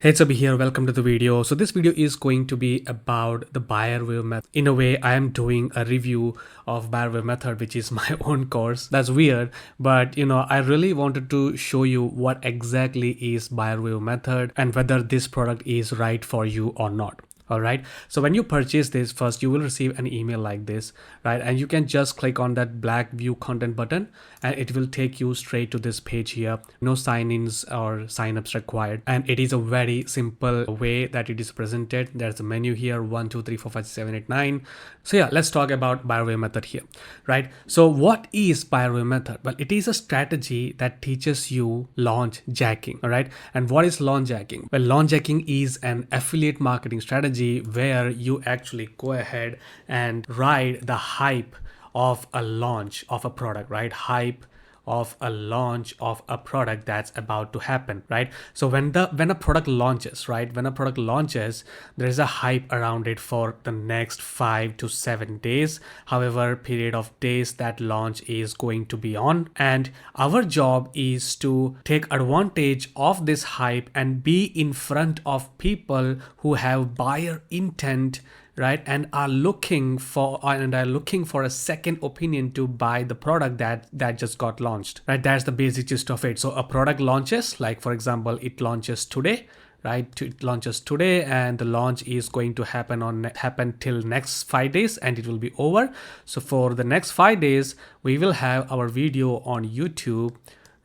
Hey, it's Abhi here. Welcome to the video. So this video is going to be about the buyer wave method. In a way, I am doing a review of buyer wave method, which is my own course. That's weird, but I really wanted to show you what exactly is buyer wave method and whether this product is right for you or not. All right, so when you purchase this, first you will receive an email like this, right? And you can just click on that black view content button and it will take you straight to this page here. No sign-ins or sign-ups required, and it is a very simple way that it is presented. There's a menu here, 1 2 3 4 5 6 7 8 9. So yeah, let's talk about buyer wave method here, right? So what is buyer wave method? Well, it is a strategy that teaches you launch jacking. All right, and what is launch jacking? Well, launch jacking is an affiliate marketing strategy where you actually go ahead and ride the hype of a launch of a product, right? Hype of a launch of a product that's about to happen, right? So when a product launches, right? When a product launches, there is a hype around it for the next 5 to 7 days, however period of days that launch is going to be on. And our job is to take advantage of this hype and be in front of people who have buyer intent, right, and are looking for a second opinion to buy the product that just got launched, right? That's the basic gist of it. So a product launches, like for example, it launches today, right? It launches today and the launch is going to happen till next 5 days and it will be over. So for the next 5 days we will have our video on YouTube,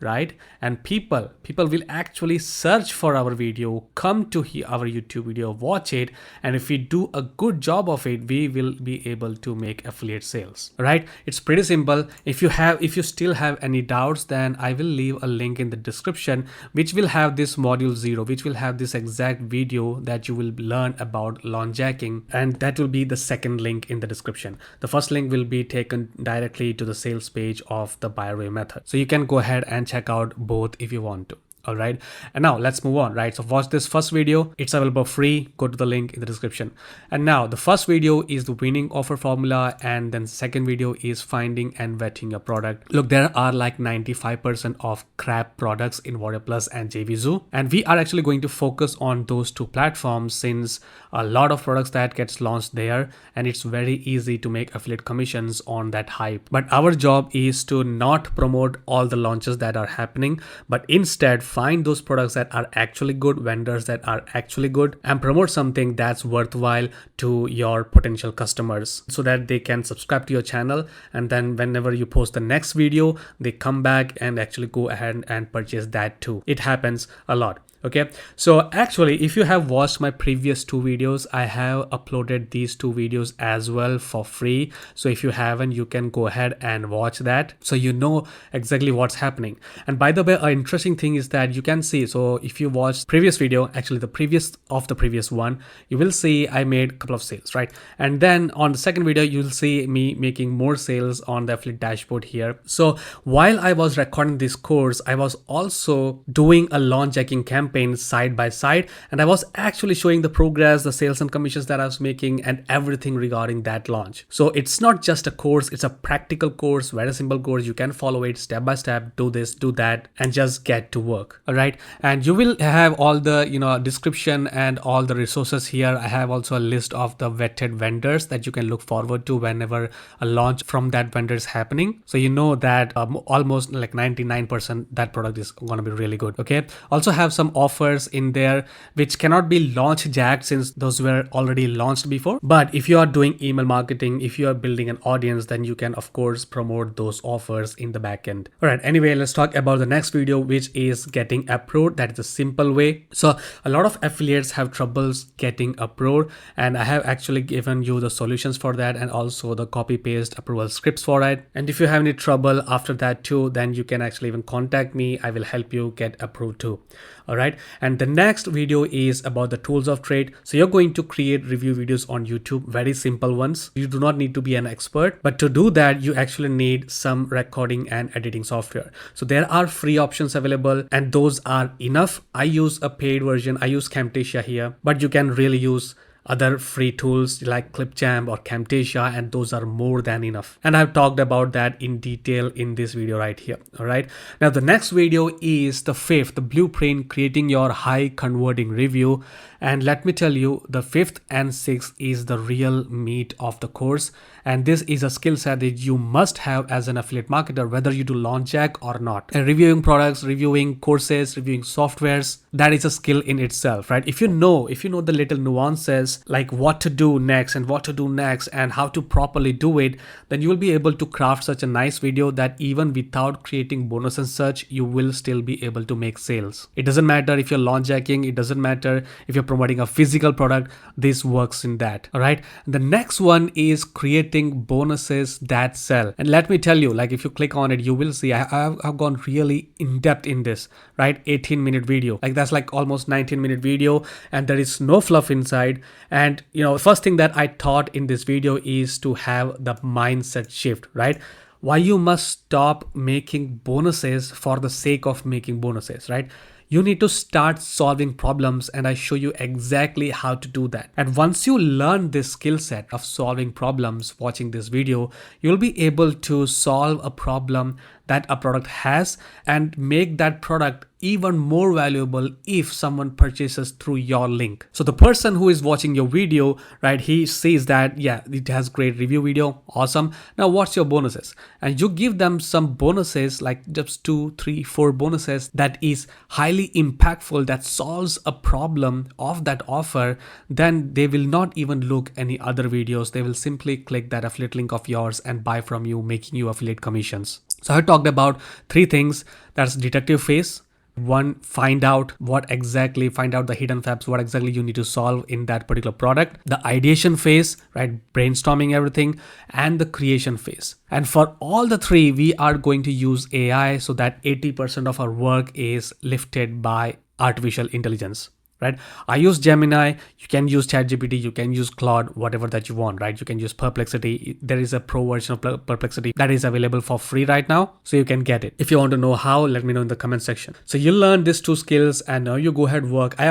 right? And people will actually search for our video, come to our YouTube video, watch it, and if we do a good job of it, we will be able to make affiliate sales, right? It's pretty simple. If you still have any doubts, then I will leave a link in the description which will have this module 0, which will have this exact video that you will learn about launch jacking, and that will be the second link in the description. The first link will be taken directly to the sales page of the buyer wave method, so you can go ahead and check out both if you want to. All right, and now let's move on, right? So watch this first video. It's available free. Go to the link in the description. And now the first video is the winning offer formula, and then the second video is finding and vetting your product. Look, there are like 95% of crap products in Warrior Plus and JVZoo, and we are actually going to focus on those two platforms since a lot of products that gets launched there, and it's very easy to make affiliate commissions on that hype. But our job is to not promote all the launches that are happening, but instead find those products that are actually good, vendors that are actually good, and promote something that's worthwhile to your potential customers so that they can subscribe to your channel, and then whenever you post the next video, they come back and actually go ahead and purchase that too. It happens a lot. Okay, so actually if you have watched my previous 2 videos, I have uploaded these 2 videos as well for free. So if you haven't, you can go ahead and watch that so you know exactly what's happening. And by the way, an interesting thing is that you can see, so if you watch previous video, actually the previous one, you will see I made a couple of sales, right? And then on the second video, you'll see me making more sales on the affiliate dashboard here. So while I was recording this course, I was also doing a launch jacking campaign side by side, and I was actually showing the progress, the sales and commissions that I was making, and everything regarding that launch. So it's not just a course, it's a practical course, very simple course. You can follow it step by step, do this, do that, and just get to work. All right, and you will have all the description and all the resources here. I have also a list of the vetted vendors that you can look forward to whenever a launch from that vendor is happening, so you know that almost like 99% that product is going to be really good. Okay, also have some offers in there which cannot be launch jacked since those were already launched before, but if you are doing email marketing, if you are building an audience, then you can of course promote those offers in the back end. All right, anyway, let's talk about the next video, which is getting approved. That is a simple way. So a lot of affiliates have troubles getting approved, and I have actually given you the solutions for that and also the copy paste approval scripts for it. And if you have any trouble after that too, then you can actually even contact me. I will help you get approved too. All right, and the next video is about the tools of trade. So you're going to create review videos on YouTube, very simple ones. You do not need to be an expert, but to do that you actually need some recording and editing software. So there are free options available and those are enough. I use a paid version. I use Camtasia here, but you can really use other free tools like Clipchamp or Camtasia, and those are more than enough. And I've talked about that in detail in this video right here. All right. Now the next video is the fifth, the blueprint, creating your high converting review. And let me tell you, the fifth and sixth is the real meat of the course. And this is a skill set that you must have as an affiliate marketer, whether you do launch jack or not. And reviewing products, reviewing courses, reviewing softwares, that is a skill in itself, right? If you know the little nuances, like what to do next and how to properly do it, then you will be able to craft such a nice video that even without creating bonus and such, you will still be able to make sales. It doesn't matter if you're launch jacking, it doesn't matter if you're promoting a physical product, this works in that. All right. The next one is creating bonuses that sell. And let me tell you, like if you click on it, you will see I've gone really in depth in this, right? 18-minute video, like that's like almost 19-minute video, and there is no fluff inside. And the first thing that I taught in this video is to have the mindset shift, right? Why you must stop making bonuses for the sake of making bonuses, right? You need to start solving problems, and I show you exactly how to do that. And once you learn this skill set of solving problems watching this video, you'll be able to solve a problem that a product has and make that product even more valuable if someone purchases through your link. So the person who is watching your video, right, he sees that, yeah, it has great review video, awesome. Now what's your bonuses? And you give them some bonuses, like just 2, 3, 4 bonuses that is highly impactful, that solves a problem of that offer, then they will not even look any other videos. They will simply click that affiliate link of yours and buy from you, making you affiliate commissions. So I talked about 3 things. That's detective phase. 1, find out the hidden fabs, what exactly you need to solve in that particular product. The ideation phase, right? Brainstorming everything, and the creation phase. And for all the 3, we are going to use AI so that 80% of our work is lifted by artificial intelligence. Right? I use Gemini, you can use ChatGPT, you can use Claude, whatever that you want, right? You can use Perplexity. There is a pro version of Perplexity that is available for free right now, so you can get it. If you want to know how, let me know in the comment section. So you learn these 2 skills, and now you go ahead work. I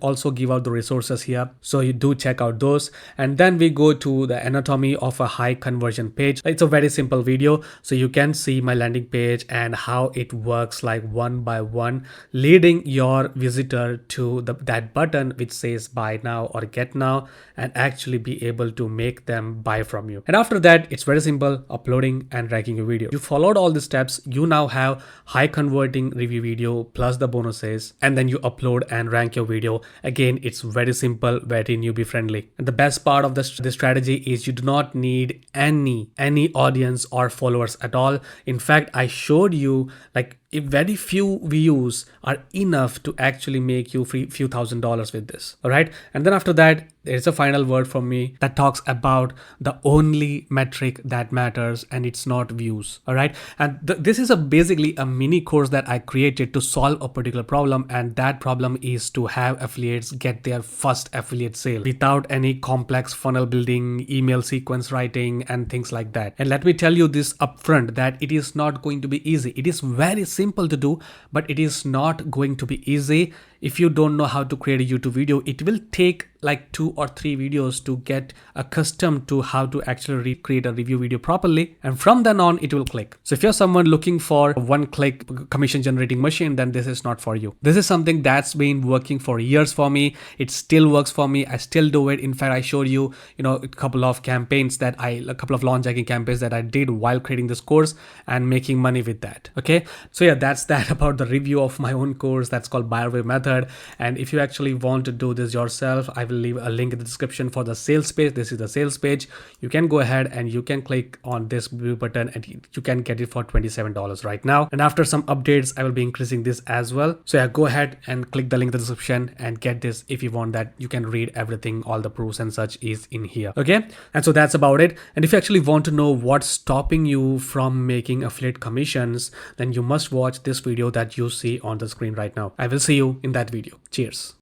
also give out the resources here, so you do check out those. And then we go to the anatomy of a high conversion page. It's a very simple video, so you can see my landing page and how it works, like one by one, leading your visitor to that button which says buy now or get now, and actually be able to make them buy from you. And after that, it's very simple, uploading and ranking your video. You followed all the steps, you now have high converting review video plus the bonuses, and then you upload and rank your video. Again, it's very simple, very newbie friendly. And the best part of this strategy is you do not need any audience or followers at all. In fact, I showed you like if very few views are enough to actually make you few $1,000s with this. All right. And then after that, there's a final word from me that talks about the only metric that matters, and it's not views. All right. And this is basically a mini course that I created to solve a particular problem. And that problem is to have affiliates get their first affiliate sale without any complex funnel building, email sequence writing, and things like that. And let me tell you this upfront, that it is not going to be easy. It is very simple to do, but it is not going to be easy. If you don't know how to create a YouTube video, it will take like 2 or 3 videos to get accustomed to how to actually recreate a review video properly. And from then on, it will click. So if you're someone looking for a one-click commission generating machine, then this is not for you. This is something that's been working for years for me. It still works for me. I still do it. In fact, I showed you, a couple of launch hacking campaigns that I did while creating this course and making money with that. Okay. So yeah, that's that about the review of my own course. That's called Buyer Wave Method. And if you actually want to do this yourself, I will leave a link in the description for the sales page. This is the sales page. You can go ahead and you can click on this blue button and you can get it for $27 right now. And after some updates, I will be increasing this as well. So yeah, go ahead and click the link in the description and get this if you want that. You can read everything, all the proofs and such is in here. Okay. And so that's about it. And if you actually want to know what's stopping you from making affiliate commissions, then you must watch this video that you see on the screen right now. I will see you in that video. Cheers.